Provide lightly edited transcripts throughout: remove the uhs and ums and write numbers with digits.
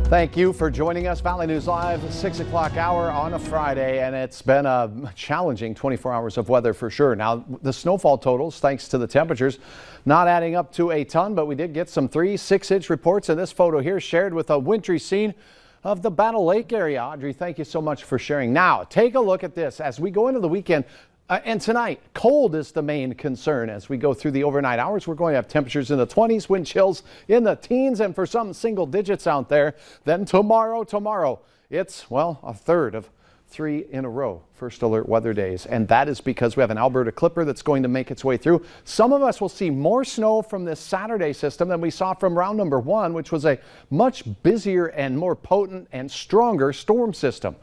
Thank you for joining us. Valley News Live, 6 o'clock hour on a Friday, and it's been a challenging 24 hours of weather for sure. Now, the snowfall totals, thanks to the temperatures, not adding up to a ton, but we did get some 3-6-inch reports in this photo here shared with a wintry scene of the Battle Lake area. Audrey, thank you so much for sharing. Now, take a look at this as we go into the weekend. And tonight, cold is the main concern. As we go through the overnight hours, we're going to have temperatures in the 20s, wind chills in the teens, and for some single digits out there. Then tomorrow, it's, well, a third of 3 in a row first alert weather days. And that is because we have an Alberta Clipper that's going to make its way through. Some of us will see more snow from this Saturday system than we saw from round number 1, which was a much busier and more potent and stronger storm system.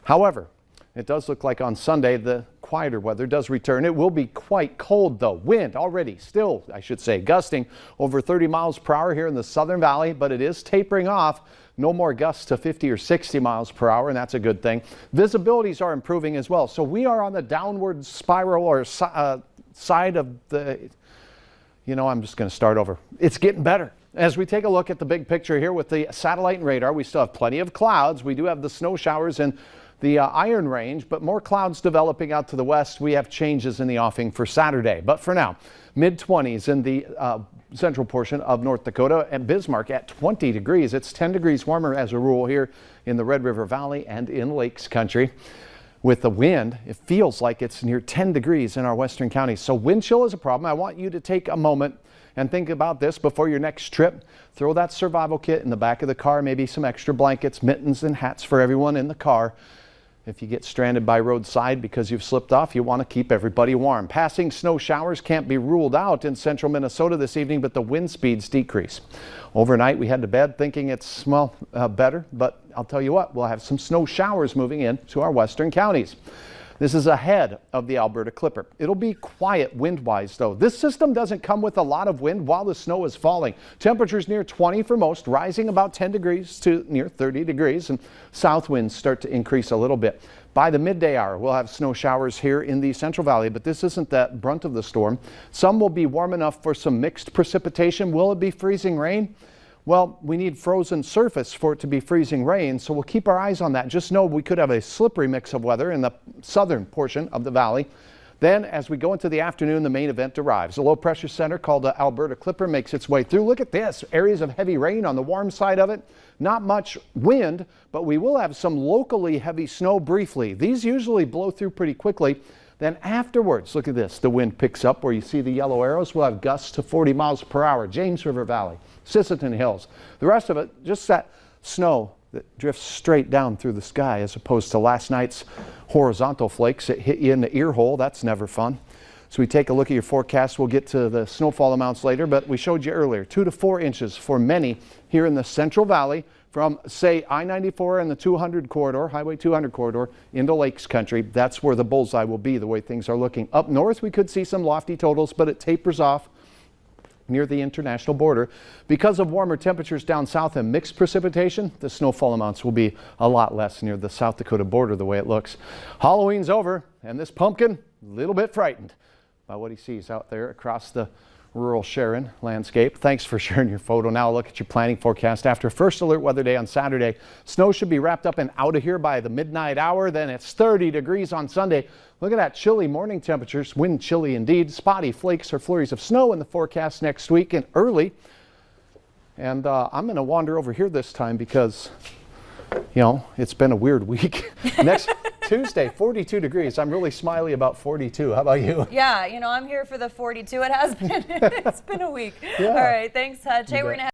However, it does look like on Sunday the quieter weather does return. It will be quite cold though. Wind already still, I should say, gusting over 30 miles per hour here in the Southern Valley, but it is tapering off. No more gusts to 50 or 60 miles per hour, and that's a good thing. Visibilities are improving as well. So we are on the downward spiral or side of the, I'm just going to start over. It's getting better. As we take a look at the big picture here with the satellite and radar, we still have plenty of clouds. We do have the snow showers and the Iron Range, but more clouds developing out to the west. We have changes in the offing for Saturday. But for now, mid-20s in the central portion of North Dakota and Bismarck at 20 degrees. It's 10 degrees warmer as a rule here in the Red River Valley and in Lakes Country. With the wind, it feels like it's near 10 degrees in our western counties. So wind chill is a problem. I want you to take a moment and think about this before your next trip. Throw that survival kit in the back of the car, maybe some extra blankets, mittens, and hats for everyone in the car. If you get stranded by roadside because you've slipped off, you want to keep everybody warm. Passing snow showers can't be ruled out in central Minnesota this evening, but the wind speeds decrease. Overnight, we head to bed thinking it's, better, but I'll tell you what, we'll have some snow showers moving in to our western counties. This is ahead of the Alberta Clipper. It'll be quiet wind-wise, though. This system doesn't come with a lot of wind while the snow is falling. Temperatures near 20 for most, rising about 10 degrees to near 30 degrees, and south winds start to increase a little bit. By the midday hour, we'll have snow showers here in the Central Valley, but this isn't the brunt of the storm. Some will be warm enough for some mixed precipitation. Will it be freezing rain? Well, we need frozen surface for it to be freezing rain, so we'll keep our eyes on that. Just know we could have a slippery mix of weather in the southern portion of the valley. Then, as we go into the afternoon, the main event arrives. A low-pressure center called the Alberta Clipper makes its way through. Look at this. Areas of heavy rain on the warm side of it. Not much wind, but we will have some locally heavy snow briefly. These usually blow through pretty quickly. Then afterwards, look at this. The wind picks up where you see the yellow arrows. We'll have gusts to 40 miles per hour. James River Valley, Sisseton Hills. The rest of it, just that snow that drifts straight down through the sky as opposed to last night's horizontal flakes that hit you in the ear hole. That's never fun. So we take a look at your forecast. We'll get to the snowfall amounts later, but we showed you earlier 2 to 4 inches for many here in the Central Valley from, say, I-94 and the 200 corridor, Highway 200 corridor, into Lakes Country. That's where the bullseye will be the way things are looking. Up north, we could see some lofty totals, but it tapers off near the international border. Because of warmer temperatures down south and mixed precipitation, the snowfall amounts will be a lot less near the South Dakota border the way it looks. Halloween's over, and this pumpkin, a little bit frightened by what he sees out there across the rural Sharon landscape. Thanks for sharing your photo. Now look at your planning forecast. After first alert weather day on Saturday, snow should be wrapped up and out of here by the midnight hour. Then it's 30 degrees on Sunday. Look at that chilly morning temperatures. Wind chilly indeed. Spotty flakes or flurries of snow in the forecast next week and early. And I'm going to wander over here this time because, it's been a weird week. Next Tuesday, 42 degrees. I'm really smiley about 42. How about you? Yeah, I'm here for the 42. It has been, it's been a week. Yeah. All right, thanks, Hutch. Hey, we're going to